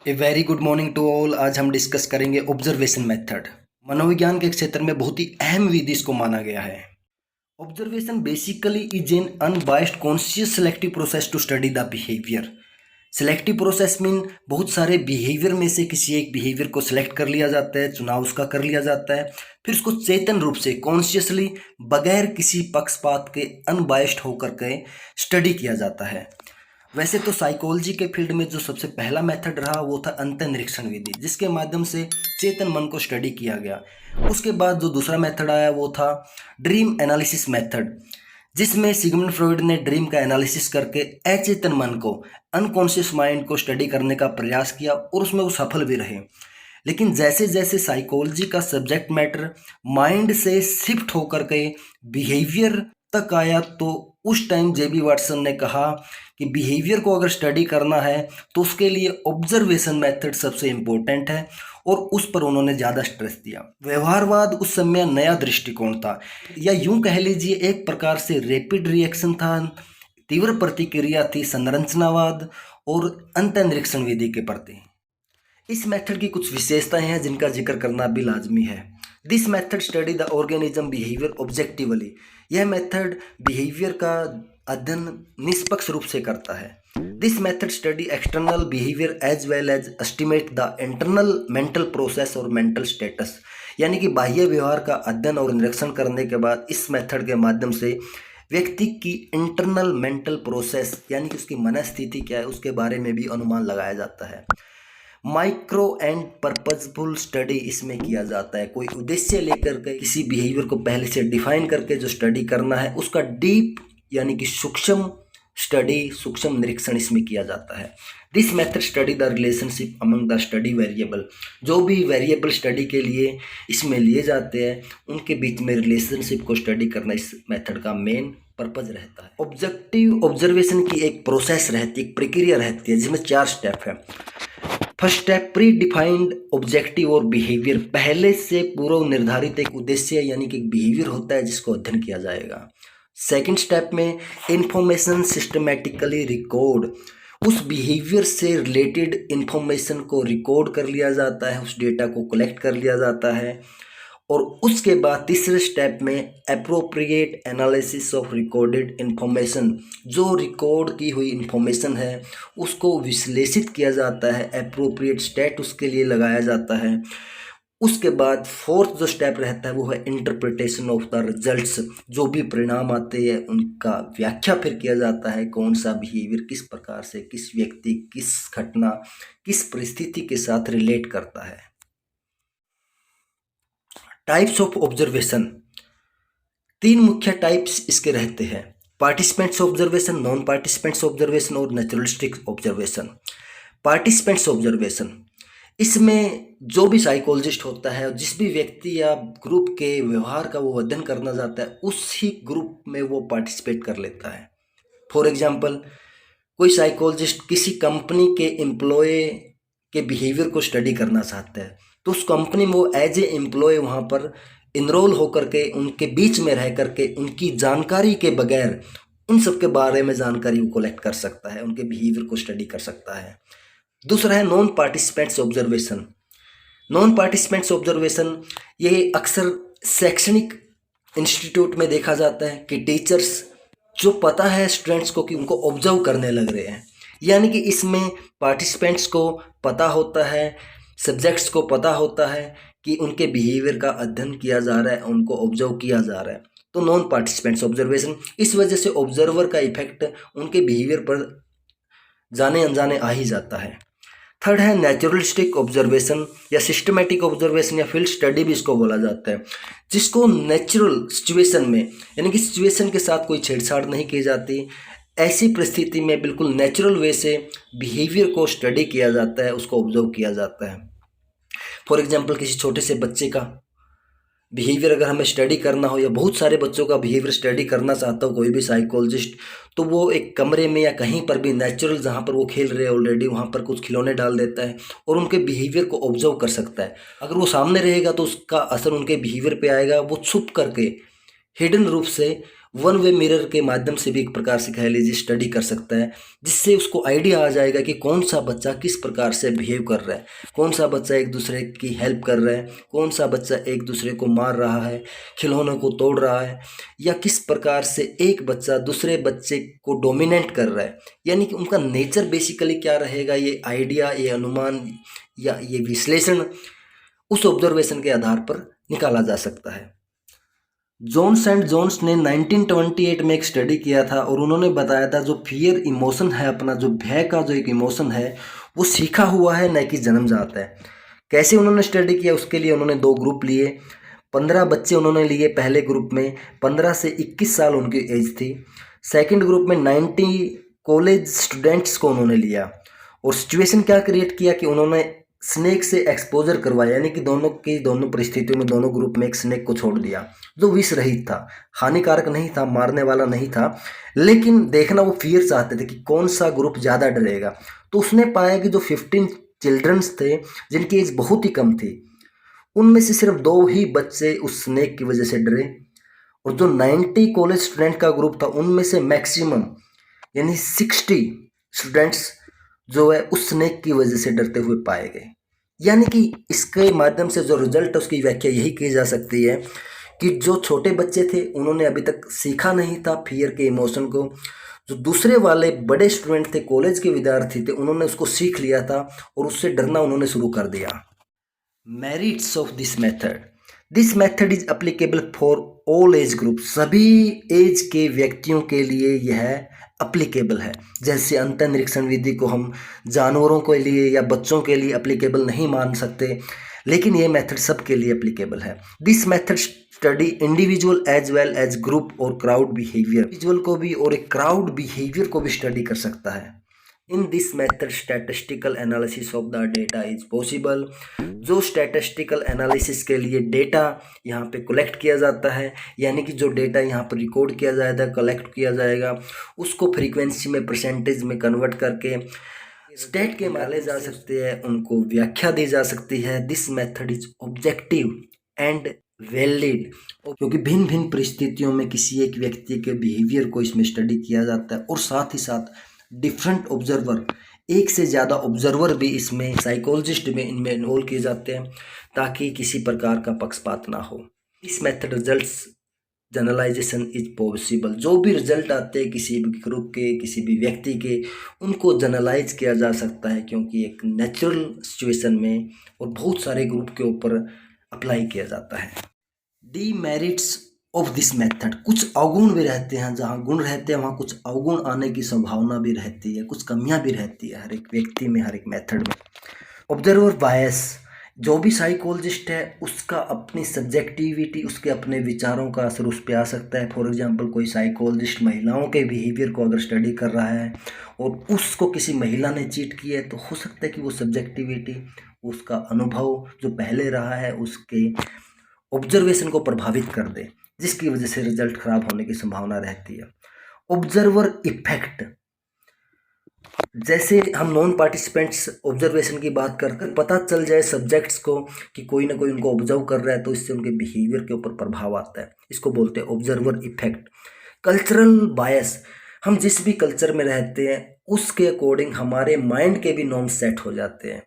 A very good morning to all. आज हम discuss करेंगे ऑब्जर्वेशन मेथड। मनोविज्ञान के क्षेत्र में बहुत ही अहम विधि इसको माना गया है। Observation basically is an unbiased conscious selective process to study the behaviour. Selective process mean बहुत सारे बिहेवियर में से किसी एक बिहेवियर को सिलेक्ट कर लिया जाता है, चुनाव उसका कर लिया जाता है, फिर उसको चेतन रूप से कॉन्शियसली बगैर किसी पक्षपात के अनबायस्ड होकर के स्टडी किया जाता है। वैसे तो साइकोलॉजी के फील्ड में जो सबसे पहला मेथड रहा वो था अंतःनिरीक्षण विधि, जिसके माध्यम से चेतन मन को स्टडी किया गया। उसके बाद जो दूसरा मेथड आया वो था ड्रीम एनालिसिस मेथड, जिसमें सिगमंड फ्रॉइड ने ड्रीम का एनालिसिस करके अचेतन मन को, अनकॉन्शियस माइंड को स्टडी करने का प्रयास किया और उसमें वो सफल भी रहे। लेकिन जैसे जैसे साइकोलॉजी का सब्जेक्ट मैटर माइंड से शिफ्ट होकर के बिहेवियर तक आया, तो उस टाइम जेबी वाटसन ने कहा कि बिहेवियर को अगर स्टडी करना है तो उसके लिए ऑब्जर्वेशन मेथड सबसे इम्पोर्टेंट है, और उस पर उन्होंने ज़्यादा स्ट्रेस दिया। व्यवहारवाद उस समय नया दृष्टिकोण था, या यूं कह लीजिए एक प्रकार से रैपिड रिएक्शन था, तीव्र प्रतिक्रिया थी संरचनावाद और अंतःनिरीक्षण विधि के प्रति। इस मेथड की कुछ विशेषताएं हैं जिनका जिक्र करना भी लाजमी है। This method study the organism behaviour objectively. यह मेथड बिहेवियर का अध्ययन निष्पक्ष रूप से करता है। This method study external behaviour as well as estimate the internal mental process और मेंटल स्टेटस। यानी कि बाह्य व्यवहार का अध्ययन और निरीक्षण करने के बाद इस मेथड के माध्यम से व्यक्ति की इंटरनल मेंटल प्रोसेस यानी कि उसकी मनस्थिति क्या है उसके बारे में भी अनुमान लगाया जाता है। माइक्रो एंड पर्पजफुल स्टडी इसमें किया जाता है। कोई उद्देश्य लेकर के किसी बिहेवियर को पहले से डिफाइन करके जो स्टडी करना है उसका डीप यानी कि सूक्ष्म स्टडी, सूक्ष्म निरीक्षण इसमें किया जाता है। This method study the relationship among the study variable. जो भी वेरिएबल स्टडी के लिए इसमें लिए जाते हैं उनके बीच में रिलेशनशिप को स्टडी करना इस मेथड का मेन पर्पज रहता है। ऑब्जेक्टिव ऑब्जर्वेशन की एक प्रोसेस रहती है, एक प्रक्रिया रहती है जिसमें 4 स्टेप है। First step pre defined objective और बिहेवियर। पहले से पूर्व निर्धारित एक उद्देश्य यानी कि एक बिहेवियर होता है जिसको अध्ययन किया जाएगा। सेकंड स्टेप में इंफॉर्मेशन सिस्टमेटिकली रिकॉर्ड। उस बिहेवियर से रिलेटेड इंफॉर्मेशन को रिकॉर्ड कर लिया जाता है, उस डेटा को कलेक्ट कर लिया जाता है। और उसके बाद तीसरे स्टेप में appropriate analysis of recorded information. जो रिकॉर्ड की हुई इन्फॉर्मेशन है उसको विश्लेषित किया जाता है, एप्रोप्रिएट स्टेट उसके लिए लगाया जाता है। उसके बाद फोर्थ जो स्टेप रहता है वो है इंटरप्रिटेशन ऑफ द रिजल्ट्स। जो भी परिणाम आते हैं उनका व्याख्या फिर किया जाता है, कौन सा बिहेवियर किस प्रकार से किस व्यक्ति, किस घटना, किस परिस्थिति के साथ रिलेट करता है। टाइप्स ऑफ ऑब्जर्वेशन, 3 मुख्य टाइप्स इसके रहते हैं। Participants observation, non participants observation और नेचुरलिस्टिक ऑब्जर्वेशन। पार्टिसिपेंट्स ऑब्जर्वेशन, इसमें जो भी साइकोलॉजिस्ट होता है, जिस भी व्यक्ति या ग्रुप के व्यवहार का वो अध्ययन करना चाहता है उसी ग्रुप में वो पार्टिसिपेट कर लेता है। फॉर एग्जाम्पल, कोई साइकोलॉजिस्ट किसी कंपनी के एम्प्लॉय के बिहेवियर को स्टडी करना चाहता है तो उस कंपनी में वो एज ए एम्प्लॉय वहाँ पर इनरोल होकर के उनके बीच में रह करके उनकी जानकारी के बगैर उन सब के बारे में जानकारी वो कलेक्ट कर सकता है, उनके बिहेवियर को स्टडी कर सकता है। दूसरा है non participants observation. Non participants observation ये अक्सर शैक्षणिक इंस्टीट्यूट में देखा जाता है कि टीचर्स जो पता है स्टूडेंट्स को कि उनको ऑब्जर्व करने लग रहे हैं, यानी कि इसमें पार्टिसिपेंट्स को पता होता है, सब्जेक्ट्स को पता होता है कि उनके बिहेवियर का अध्ययन किया जा रहा है, उनको ऑब्जर्व किया जा रहा है, तो नॉन पार्टिसिपेंट्स ऑब्जर्वेशन। इस वजह से ऑब्जर्वर का इफेक्ट उनके बिहेवियर पर जाने अनजाने आ ही जाता है। थर्ड है नेचुरलिस्टिक ऑब्जर्वेशन या सिस्टमेटिक ऑब्जर्वेशन या फील्ड स्टडी भी इसको बोला जाता है, जिसको नेचुरल सिचुएशन में यानी कि सिचुएशन के साथ कोई छेड़छाड़ नहीं की जाती, ऐसी परिस्थिति में बिल्कुल नेचुरल वे से बिहेवियर को स्टडी किया जाता है, उसको ऑब्जर्व किया जाता है। फॉर एग्जांपल, किसी छोटे से बच्चे का बिहेवियर अगर हमें स्टडी करना हो या बहुत सारे बच्चों का बिहेवियर स्टडी करना चाहता हो कोई भी साइकोलॉजिस्ट, तो वो एक कमरे में या कहीं पर भी नेचुरल जहाँ पर वो खेल रहे हैं ऑलरेडी वहाँ पर कुछ खिलौने डाल देता है और उनके बिहेवियर को ऑब्जर्व कर सकता है। अगर वो सामने रहेगा तो उसका असर उनके बिहेवियर पे आएगा, वो छुप करके हिडन रूप से वन वे मिरर के माध्यम से भी एक प्रकार से कह लीजिए स्टडी कर सकता है, जिससे उसको आइडिया आ जाएगा कि कौन सा बच्चा किस प्रकार से बिहेव कर रहा है, कौन सा बच्चा एक दूसरे की हेल्प कर रहा है, कौन सा बच्चा एक दूसरे को मार रहा है, खिलौनों को तोड़ रहा है, या किस प्रकार से एक बच्चा दूसरे बच्चे को डोमिनेट कर रहा है। यानी कि उनका नेचर बेसिकली क्या रहेगा, ये आइडिया, ये अनुमान या ये विश्लेषण उस ऑब्जर्वेशन के आधार पर निकाला जा सकता है। जोन्स एंड जोन्स ने 1928 में एक स्टडी किया था और उन्होंने बताया था जो फियर इमोशन है, अपना जो भय का जो एक इमोशन है, वो सीखा हुआ है, न कि जन्मजात है। कैसे उन्होंने स्टडी किया, उसके लिए उन्होंने 2 ग्रुप लिए। 15 बच्चे उन्होंने लिए पहले ग्रुप में, 15 से 21 साल उनकी एज थी। सेकंड ग्रुप में 90 कॉलेज स्टूडेंट्स को उन्होंने लिया और सिचुएशन क्या क्रिएट किया कि उन्होंने स्नेक से एक्सपोजर करवाया, यानी कि दोनों परिस्थितियों में दोनों ग्रुप में एक स्नेक को छोड़ दिया जो विष रहित था, हानिकारक नहीं था, मारने वाला नहीं था, लेकिन देखना वो फियर चाहते थे कि कौन सा ग्रुप ज़्यादा डरेगा। तो उसने पाया कि जो 15 चिल्ड्रंस थे जिनकी एज बहुत ही कम थी, उनमें से सिर्फ 2 ही बच्चे उस स्नेक की वजह से डरे, और जो 90 कॉलेज स्टूडेंट का ग्रुप था उनमें से मैक्सिमम यानी 60 स्टूडेंट्स जो है उस स्नेक की वजह से डरते हुए पाए गए। यानी कि इसके माध्यम से जो रिजल्ट है उसकी व्याख्या यही की जा सकती है कि जो छोटे बच्चे थे उन्होंने अभी तक सीखा नहीं था फियर के इमोशन को, जो दूसरे वाले बड़े स्टूडेंट थे, कॉलेज के विद्यार्थी थे, उन्होंने उसको सीख लिया था और उससे डरना उन्होंने शुरू कर दिया। Merits of this method is applicable for all age group, सभी एज के व्यक्तियों के लिए यह अप्लीकेबल है। जैसे अंतःनिरीक्षण विधि को हम जानवरों के लिए या बच्चों के लिए अप्लीकेबल नहीं मान सकते, लेकिन ये मेथड सबके लिए अप्लीकेबल है। This method study individual as well as group और क्राउड बिहेवियर, इंडिविजुअल को भी और एक क्राउड बिहेवियर को भी स्टडी कर सकता है। In this method statistical analysis of the data is possible, जो स्टैटिस्टिकल एनालिसिस के लिए डेटा यहाँ पे कलेक्ट किया जाता है, यानी कि जो डेटा यहाँ पर रिकॉर्ड किया जाएगा, कलेक्ट किया जाएगा, उसको फ्रीक्वेंसी में परसेंटेज में कन्वर्ट करके स्टेट के माने जा सकते हैं, उनको व्याख्या दी जा सकती है। This method is objective and valid, क्योंकि भिन्न भिन्न परिस्थितियों में किसी एक व्यक्ति के बिहेवियर को इसमें स्टडी किया जाता है और साथ ही साथ डिफरेंट ऑब्जर्वर, एक से ज़्यादा ऑब्जर्वर भी इसमें साइकोलॉजिस्ट में इनमें इन्वॉल्व किए जाते हैं ताकि किसी प्रकार का पक्षपात ना हो। इस method results generalization is possible, जो भी रिजल्ट आते हैं किसी भी ग्रुप के, किसी भी व्यक्ति के, उनको जनरलाइज किया जा सकता है, क्योंकि एक नेचुरल सिचुएशन में और बहुत सारे ग्रुप के ऊपर अप्लाई किया जाता है। डीमेरिट्स ऑफ दिस मेथड, कुछ अवगुण भी रहते हैं, जहाँ गुण रहते हैं वहाँ कुछ अवगुण आने की संभावना भी रहती है, कुछ कमियां भी रहती है हर एक व्यक्ति में, हर एक मेथड में। ऑब्जर्वर बायस, जो भी साइकोलॉजिस्ट है उसका अपनी सब्जेक्टिविटी, उसके अपने विचारों का असर उस पर आ सकता है। फॉर एग्जांपल कोई साइकोलॉजिस्ट महिलाओं के बिहेवियर को अगर स्टडी कर रहा है और उसको किसी महिला ने चीट किया है, तो हो सकता है कि वो सब्जेक्टिविटी, उसका अनुभव जो पहले रहा है, उसके ऑब्जर्वेशन को प्रभावित कर दे, जिसकी वजह से रिजल्ट खराब होने की संभावना रहती है। ऑब्जर्वर इफेक्ट, जैसे हम नॉन पार्टिसिपेंट्स ऑब्जर्वेशन की बात करकर पता चल जाए सब्जेक्ट्स को कि कोई ना कोई उनको ऑब्जर्व कर रहा है, तो इससे उनके बिहेवियर के ऊपर प्रभाव आता है, इसको बोलते हैं ऑब्जर्वर इफेक्ट। कल्चरल बायस, हम जिस भी कल्चर में रहते हैं उसके अकॉर्डिंग हमारे माइंड के भी नॉर्म सेट हो जाते हैं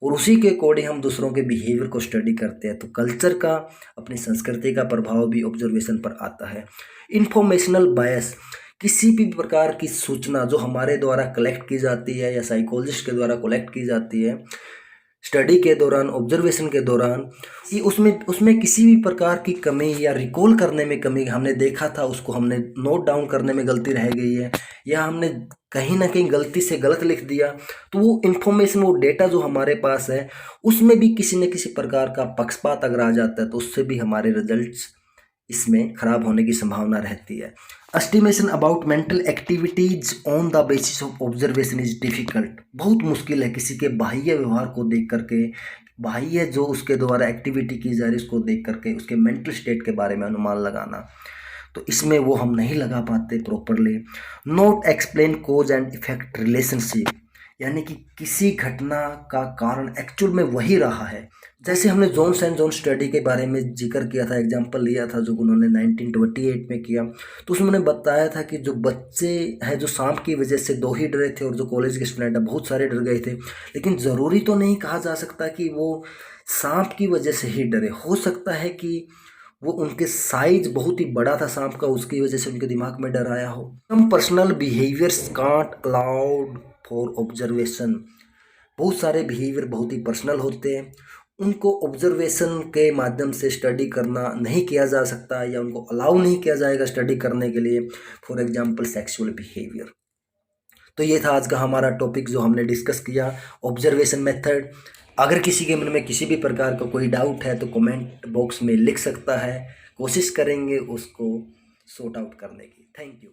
और उसी के अकॉर्डिंग हम दूसरों के बिहेवियर को स्टडी करते हैं, तो कल्चर का, अपनी संस्कृति का प्रभाव भी ऑब्जर्वेशन पर आता है। इंफॉर्मेशनल बायस, किसी भी प्रकार की सूचना जो हमारे द्वारा कलेक्ट की जाती है या साइकोलॉजिस्ट के द्वारा कलेक्ट की जाती है स्टडी के दौरान, ऑब्जर्वेशन के दौरान, उसमें किसी भी प्रकार की कमी या रिकॉल करने में कमी हमने देखा था, उसको हमने नोट डाउन करने में गलती रह गई है, या हमने कहीं ना कहीं गलती से गलत लिख दिया, तो वो इन्फॉर्मेशन, वो डेटा जो हमारे पास है उसमें भी किसी न किसी प्रकार का पक्षपात अगर आ जाता है, तो उससे भी हमारे रिजल्ट्स इसमें खराब होने की संभावना रहती है। Estimation about mental activities on the basis of observation is difficult, बहुत मुश्किल है किसी के बाह्य व्यवहार को देख करके, बाह्य जो उसके द्वारा एक्टिविटी की जा रही है उसको देख करके उसके मेंटल स्टेट के बारे में अनुमान लगाना, तो इसमें वो हम नहीं लगा पाते properly. Note explain cause and effect relationship, यानी कि किसी घटना का कारण एक्चुअल में वही रहा है। जैसे हमने जोन्स एंड जोन स्टडी के बारे में जिक्र किया था, एग्जांपल लिया था जो उन्होंने 1928 में किया, तो उसमें उन्होंने बताया था कि जो बच्चे हैं जो सांप की वजह से 2 ही डरे थे और जो कॉलेज के स्टूडेंट हैं बहुत सारे डर गए थे। लेकिन ज़रूरी तो नहीं कहा जा सकता कि वो सांप की वजह से ही डरे, हो सकता है कि वो उनके साइज बहुत ही बड़ा था सांप का, उसकी वजह से उनके दिमाग में डर आया हो। Some personal behaviours can't allowed for observation. बहुत सारे बिहेवियर बहुत ही पर्सनल होते हैं, उनको ऑब्जर्वेशन के माध्यम से स्टडी करना नहीं किया जा सकता या उनको अलाउ नहीं किया जाएगा स्टडी करने के लिए। For example sexual behaviour. तो ये था आज का हमारा टॉपिक जो हमने डिस्कस किया, ऑब्जर्वेशन मेथड। अगर किसी के मन में किसी भी प्रकार का कोई डाउट है तो कमेंट बॉक्स में लिख सकता है, कोशिश करेंगे उसको सॉर्ट आउट करने की। Thank you.